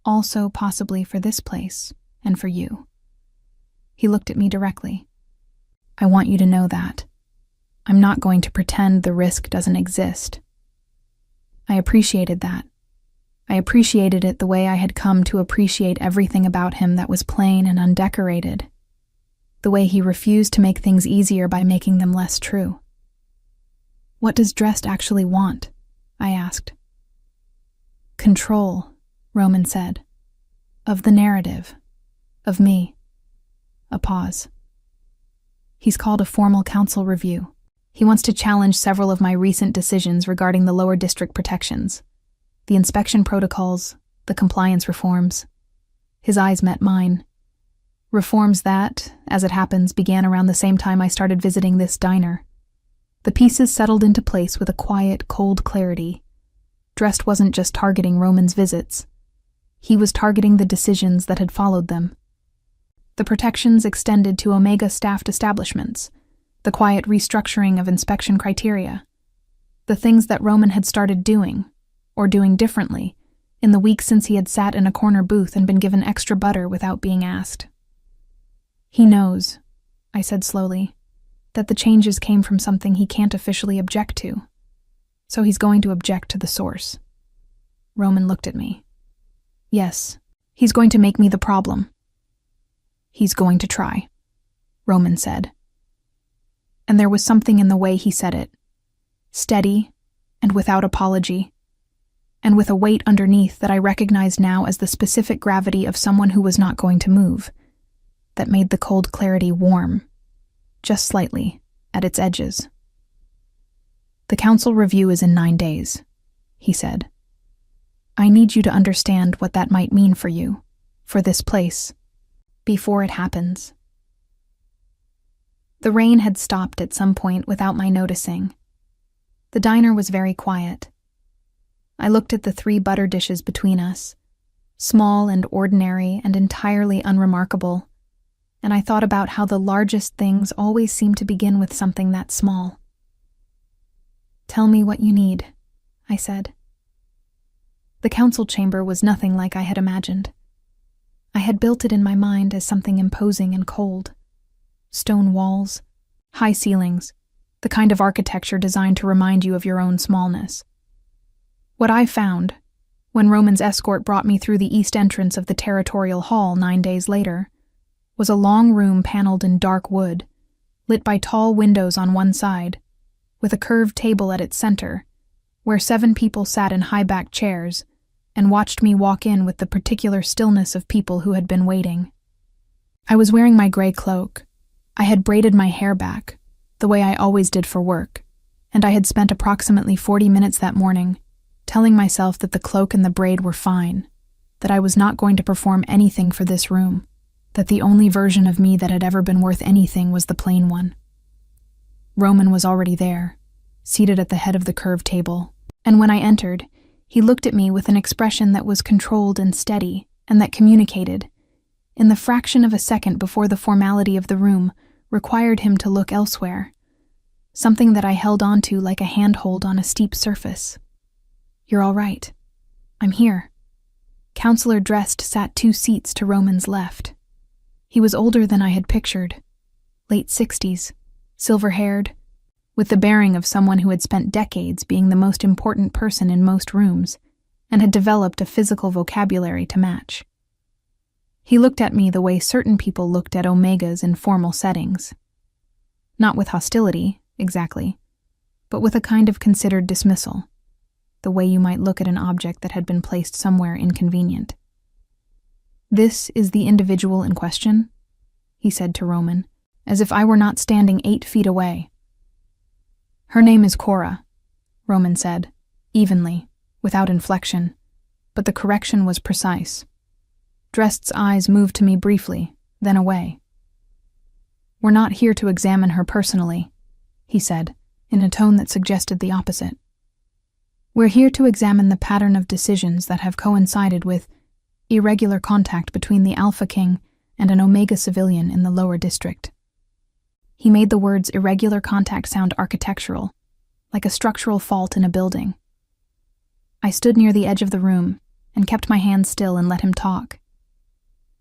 S1: Also possibly for this place, and for you." He looked at me directly. "I want you to know that. I'm not going to pretend the risk doesn't exist." I appreciated that. I appreciated it the way I had come to appreciate everything about him that was plain and undecorated, the way he refused to make things easier by making them less true. "What does Drest actually want?" I asked. "Control," Roman said. "Of the narrative. Of me." A pause. "He's called a formal council review. He wants to challenge several of my recent decisions regarding the lower district protections, the inspection protocols, the compliance reforms." His eyes met mine. Reforms that, as it happens, began around the same time I started visiting this diner. The pieces settled into place with a quiet, cold clarity. Drest wasn't just targeting Roman's visits. He was targeting the decisions that had followed them. The protections extended to Omega-staffed establishments, the quiet restructuring of inspection criteria, the things that Roman had started doing, or doing differently, in the weeks since he had sat in a corner booth and been given extra butter without being asked. "He knows," I said slowly, "that the changes came from something he can't officially object to, So he's going to object to the source. Roman looked at me. Yes, he's going to make me the problem. He's going to try, Roman said. And there was something in the way he said it, steady and without apology, and with a weight underneath that I recognized now as the specific gravity of someone who was not going to move, that made the cold clarity warm, just slightly, at its edges. The council review is in 9 days, he said. I need you to understand what that might mean for you, for this place, before it happens. The rain had stopped at some point without my noticing. The diner was very quiet. I looked at the 3 butter dishes between us, small and ordinary and entirely unremarkable, and I thought about how the largest things always seem to begin with something that small. Tell me what you need, I said. The council chamber was nothing like I had imagined. I had built it in my mind as something imposing and cold. Stone walls, high ceilings, the kind of architecture designed to remind you of your own smallness. What I found, when Roman's escort brought me through the east entrance of the territorial hall 9 days later, was a long room paneled in dark wood, lit by tall windows on one side, with a curved table at its center, where 7 people sat in high-backed chairs and watched me walk in with the particular stillness of people who had been waiting. I was wearing my gray cloak. I had braided my hair back, the way I always did for work, and I had spent approximately 40 minutes that morning telling myself that the cloak and the braid were fine, that I was not going to perform anything for this room, that the only version of me that had ever been worth anything was the plain one. Roman was already there, seated at the head of the curved table, and when I entered, he looked at me with an expression that was controlled and steady, and that communicated, in the fraction of a second before the formality of the room required him to look elsewhere, something that I held onto like a handhold on a steep surface. You're all right. I'm here. Counselor Drest sat 2 seats to Roman's left. He was older than I had pictured, late 60s, silver-haired, with the bearing of someone who had spent decades being the most important person in most rooms and had developed a physical vocabulary to match. He looked at me the way certain people looked at omegas in formal settings. Not with hostility, exactly, but with a kind of considered dismissal, the way you might look at an object that had been placed somewhere inconvenient. This is the individual in question, he said to Roman, as if I were not standing 8 feet away. Her name is Cora, Roman said, evenly, without inflection, but the correction was precise. Drest's eyes moved to me briefly, then away. We're not here to examine her personally, he said, in a tone that suggested the opposite. We're here to examine the pattern of decisions that have coincided with irregular contact between the Alpha King and an Omega civilian in the lower district. He made the words irregular contact sound architectural, like a structural fault in a building. I stood near the edge of the room and kept my hands still and let him talk.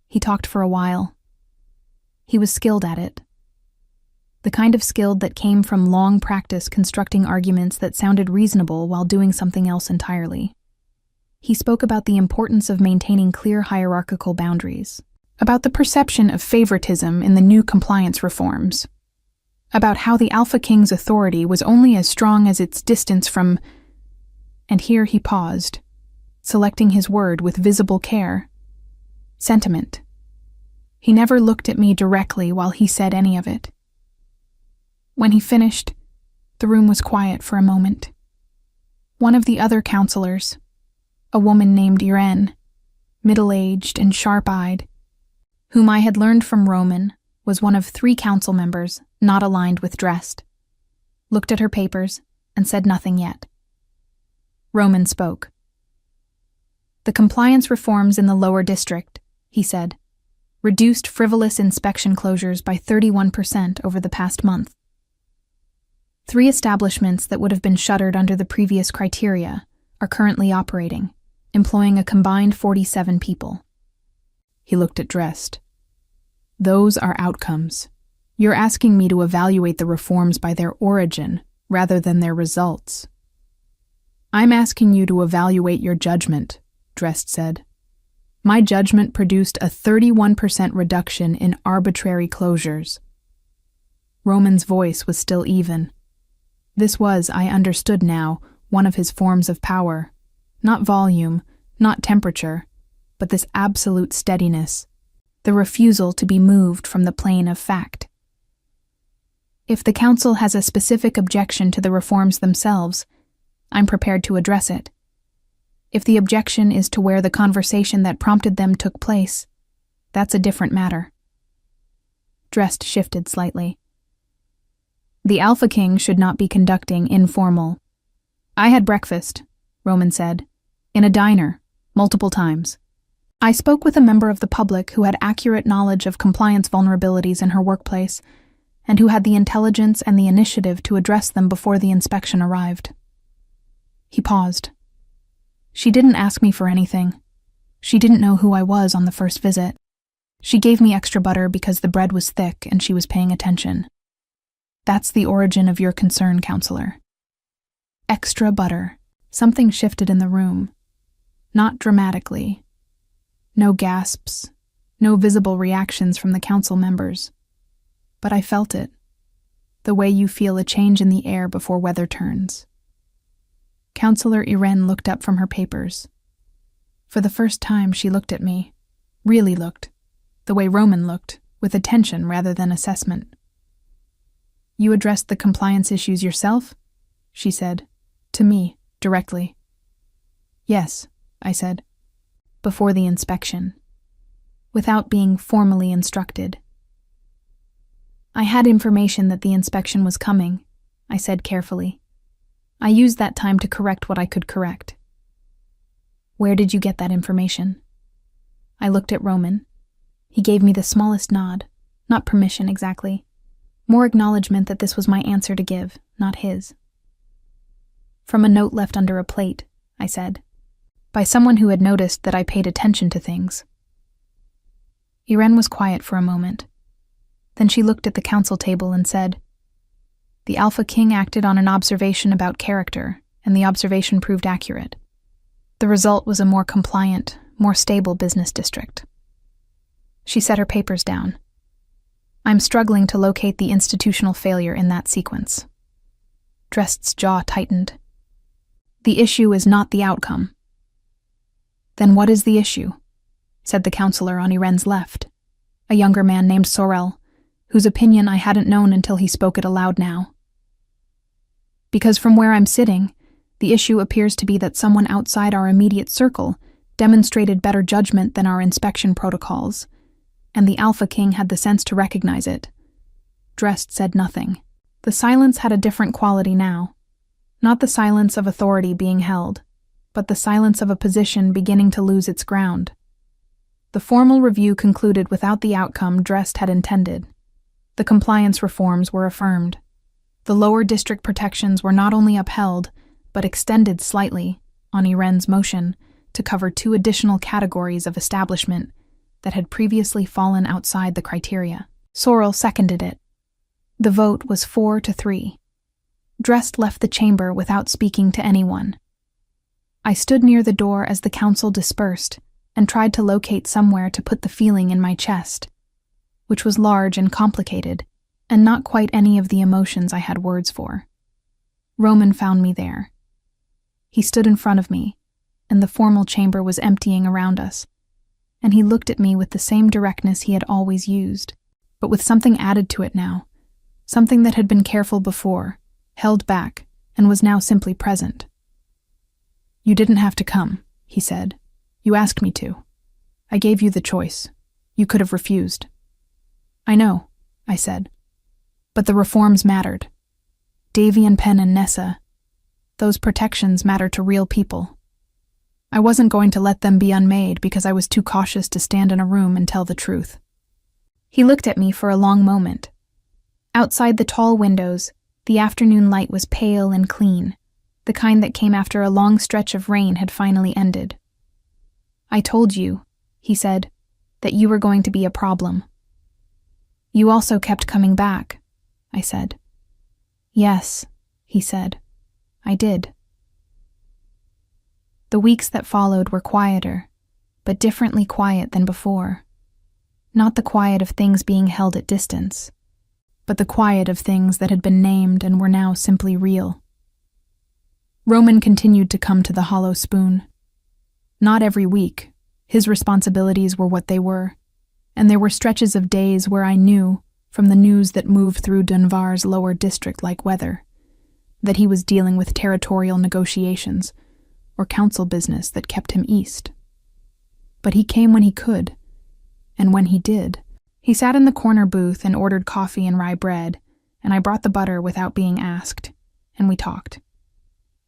S1: He talked for a while. He was skilled at it. The kind of skilled that came from long practice constructing arguments that sounded reasonable while doing something else entirely. He spoke about the importance of maintaining clear hierarchical boundaries, about the perception of favoritism in the new compliance reforms, about how the Alpha King's authority was only as strong as its distance from... And here he paused, selecting his word with visible care. Sentiment. He never looked at me directly while he said any of it. When he finished, the room was quiet for a moment. One of the other counselors, a woman named Irene, middle-aged and sharp-eyed, whom I had learned from Roman was one of 3 council members not aligned with Drest, looked at her papers and said nothing yet. Roman spoke. The compliance reforms in the lower district, he said, reduced frivolous inspection closures by 31% over the past month. 3 establishments that would have been shuttered under the previous criteria are currently operating, employing a combined 47 people. He looked at Drest. Those are outcomes. You're asking me to evaluate the reforms by their origin rather than their results. I'm asking you to evaluate your judgment, Drest said. My judgment produced a 31% reduction in arbitrary closures. Roman's voice was still even. This was, I understood now, one of his forms of power. Not volume, not temperature, but this absolute steadiness, the refusal to be moved from the plane of fact. If the council has a specific objection to the reforms themselves, I'm prepared to address it. If the objection is to where the conversation that prompted them took place, that's a different matter. Drest shifted slightly. The Alpha King should not be conducting informal. I had breakfast, Roman said, in a diner, multiple times. I spoke with a member of the public who had accurate knowledge of compliance vulnerabilities in her workplace, and who had the intelligence and the initiative to address them before the inspection arrived. He paused. She didn't ask me for anything. She didn't know who I was on the first visit. She gave me extra butter because the bread was thick and she was paying attention. That's the origin of your concern, counselor. Extra butter. Something shifted in the room. Not dramatically. No gasps, no visible reactions from the council members. But I felt it. The way you feel a change in the air before weather turns. Counselor Irene looked up from her papers. For the first time, she looked at me. Really looked. The way Roman looked, with attention rather than assessment. You addressed the compliance issues yourself? She said. To me, directly. Yes, I said. Before the inspection. Without being formally instructed. I had information that the inspection was coming, I said carefully. I used that time to correct what I could correct. Where did you get that information? I looked at Roman. He gave me the smallest nod, not permission exactly. More acknowledgement that this was my answer to give, not his. From a note left under a plate, I said. By someone who had noticed that I paid attention to things. Irene was quiet for a moment. Then she looked at the council table and said, The Alpha King acted on an observation about character, and the observation proved accurate. The result was a more compliant, more stable business district. She set her papers down. I'm struggling to locate the institutional failure in that sequence. Drest's jaw tightened. The issue is not the outcome. Then what is the issue? Said the counselor on Irene's left, a younger man named Sorel, whose opinion I hadn't known until he spoke it aloud now. Because from where I'm sitting, the issue appears to be that someone outside our immediate circle demonstrated better judgment than our inspection protocols, and the Alpha King had the sense to recognize it. Drest said nothing. The silence had a different quality now. Not the silence of authority being held, but the silence of a position beginning to lose its ground. The formal review concluded without the outcome Drest had intended. The compliance reforms were affirmed. The lower district protections were not only upheld, but extended slightly, on Irene's motion, to cover 2 additional categories of establishment that had previously fallen outside the criteria. Sorel seconded it. The vote was 4-3. Drest left the chamber without speaking to anyone. I stood near the door as the council dispersed and tried to locate somewhere to put the feeling in my chest, which was large and complicated, and not quite any of the emotions I had words for. Roman found me there. He stood in front of me, and the formal chamber was emptying around us, and he looked at me with the same directness he had always used, but with something added to it now, something that had been careful before, held back, and was now simply present. You didn't have to come, he said. You asked me to. I gave you the choice. You could have refused. I know, I said. But the reforms mattered. Davy and Penn and Nessa, those protections matter to real people. I wasn't going to let them be unmade because I was too cautious to stand in a room and tell the truth. He looked at me for a long moment. Outside the tall windows, the afternoon light was pale and clean, the kind that came after a long stretch of rain had finally ended. I told you, he said, that you were going to be a problem. You also kept coming back, I said. Yes, he said. I did. The weeks that followed were quieter, but differently quiet than before. Not the quiet of things being held at distance, but the quiet of things that had been named and were now simply real. Roman continued to come to the Hollow Spoon. Not every week. His responsibilities were what they were, and there were stretches of days where I knew, from the news that moved through Dunvar's lower district like weather, that he was dealing with territorial negotiations or council business that kept him east. But he came when he could, and when he did, he sat in the corner booth and ordered coffee and rye bread, and I brought the butter without being asked, and we talked.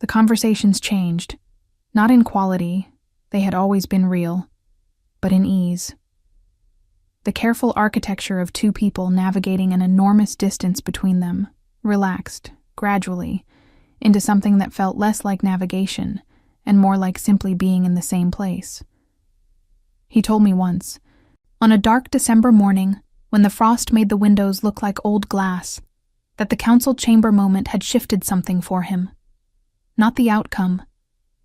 S1: The conversations changed, not in quality, they had always been real, but in ease. The careful architecture of two people navigating an enormous distance between them relaxed, gradually, into something that felt less like navigation and more like simply being in the same place. He told me once, on a dark December morning, when the frost made the windows look like old glass, that the council chamber moment had shifted something for him. Not the outcome,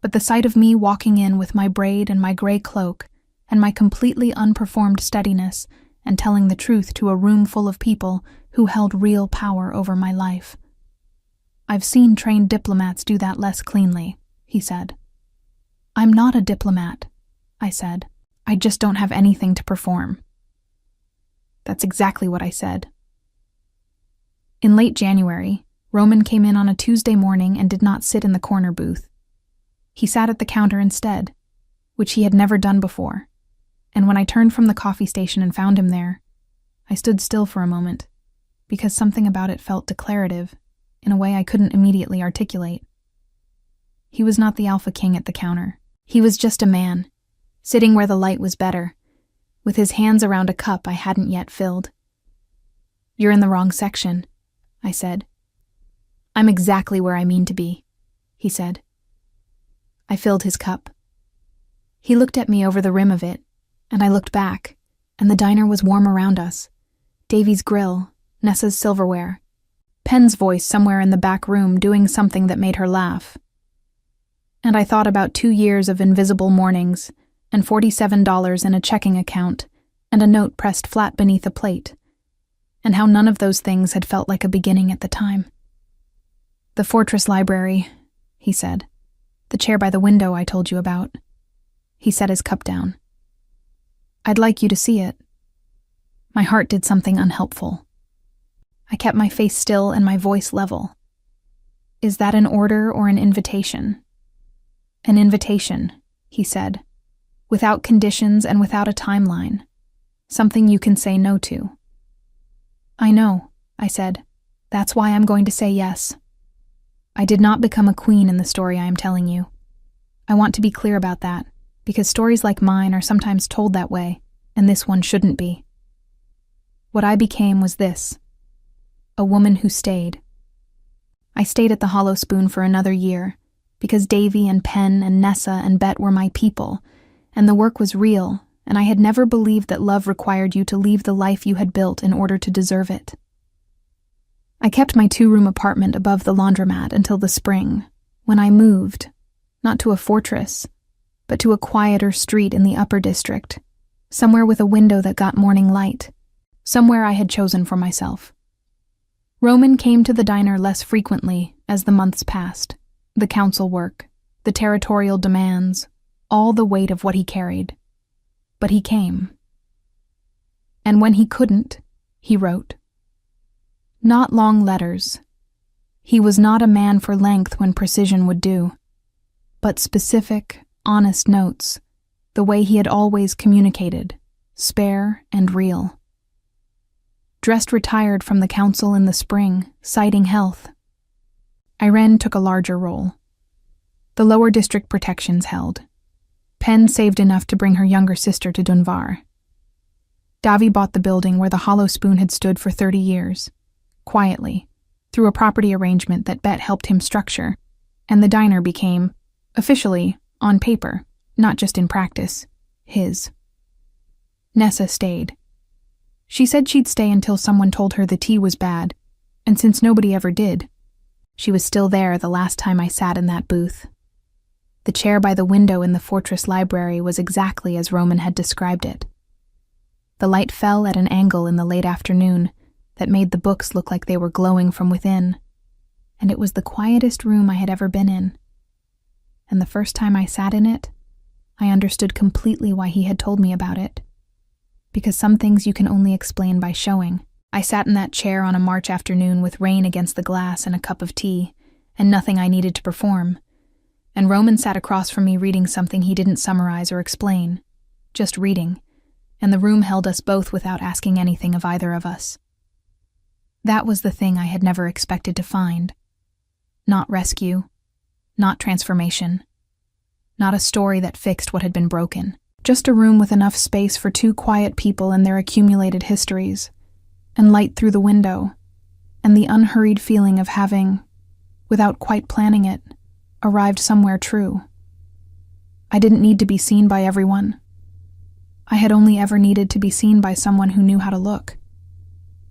S1: but the sight of me walking in with my braid and my gray cloak and my completely unperformed steadiness and telling the truth to a room full of people who held real power over my life. I've seen trained diplomats do that less cleanly, he said. I'm not a diplomat, I said. I just don't have anything to perform. That's exactly what I said. In late January, Roman came in on a Tuesday morning and did not sit in the corner booth. He sat at the counter instead, which he had never done before, and when I turned from the coffee station and found him there, I stood still for a moment, because something about it felt declarative, in a way I couldn't immediately articulate. He was not the alpha king at the counter. He was just a man, sitting where the light was better, with his hands around a cup I hadn't yet filled. You're in the wrong section, I said. I'm exactly where I mean to be, he said. I filled his cup. He looked at me over the rim of it, and I looked back, and the diner was warm around us. Davy's grill, Nessa's silverware, Pen's voice somewhere in the back room doing something that made her laugh. And I thought about 2 years of invisible mornings, and $47 in a checking account, and a note pressed flat beneath a plate, and how none of those things had felt like a beginning at the time. The Fortress Library, he said. The chair by the window I told you about. He set his cup down. I'd like you to see it. My heart did something unhelpful. I kept my face still and my voice level. Is that an order or an invitation? An invitation, he said. Without conditions and without a timeline. Something you can say no to. I know, I said. That's why I'm going to say yes. I did not become a queen in the story I am telling you. I want to be clear about that, because stories like mine are sometimes told that way, and this one shouldn't be. What I became was this: a woman who stayed. I stayed at the Hollow Spoon for another year, because Davy and Pen and Nessa and Bet were my people, and the work was real, and I had never believed that love required you to leave the life you had built in order to deserve it. I kept my 2-room apartment above the laundromat until the spring, when I moved, not to a fortress, but to a quieter street in the upper district, somewhere with a window that got morning light, somewhere I had chosen for myself. Roman came to the diner less frequently as the months passed, the council work, the territorial demands, all the weight of what he carried. But he came. And when he couldn't, he wrote. Not long letters. He was not a man for length when precision would do, but specific, honest notes, the way he had always communicated, spare and real. Dressed retired from the council in the spring, citing health. Irene took a larger role. The lower district protections held. Pen saved enough to bring her younger sister to Dunvar. Davy bought the building where the Hollow Spoon had stood for 30 years. Quietly, through a property arrangement that Bet helped him structure, and the diner became, officially, on paper, not just in practice, his. Nessa stayed. She said she'd stay until someone told her the tea was bad, and since nobody ever did, she was still there the last time I sat in that booth. The chair by the window in the fortress library was exactly as Roman had described it. The light fell at an angle in the late afternoon that made the books look like they were glowing from within, and it was the quietest room I had ever been in. And the first time I sat in it, I understood completely why he had told me about it. Because some things you can only explain by showing. I sat in that chair on a March afternoon with rain against the glass and a cup of tea, and nothing I needed to perform. And Roman sat across from me reading something he didn't summarize or explain, just reading, and the room held us both without asking anything of either of us. That was the thing I had never expected to find. Not rescue, not transformation, not a story that fixed what had been broken. Just a room with enough space for two quiet people and their accumulated histories, and light through the window, and the unhurried feeling of having, without quite planning it, arrived somewhere true. I didn't need to be seen by everyone. I had only ever needed to be seen by someone who knew how to look.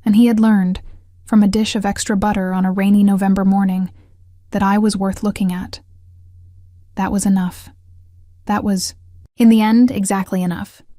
S1: And he had learned, from a dish of extra butter on a rainy November morning, that I was worth looking at. That was enough. That was, in the end, exactly enough.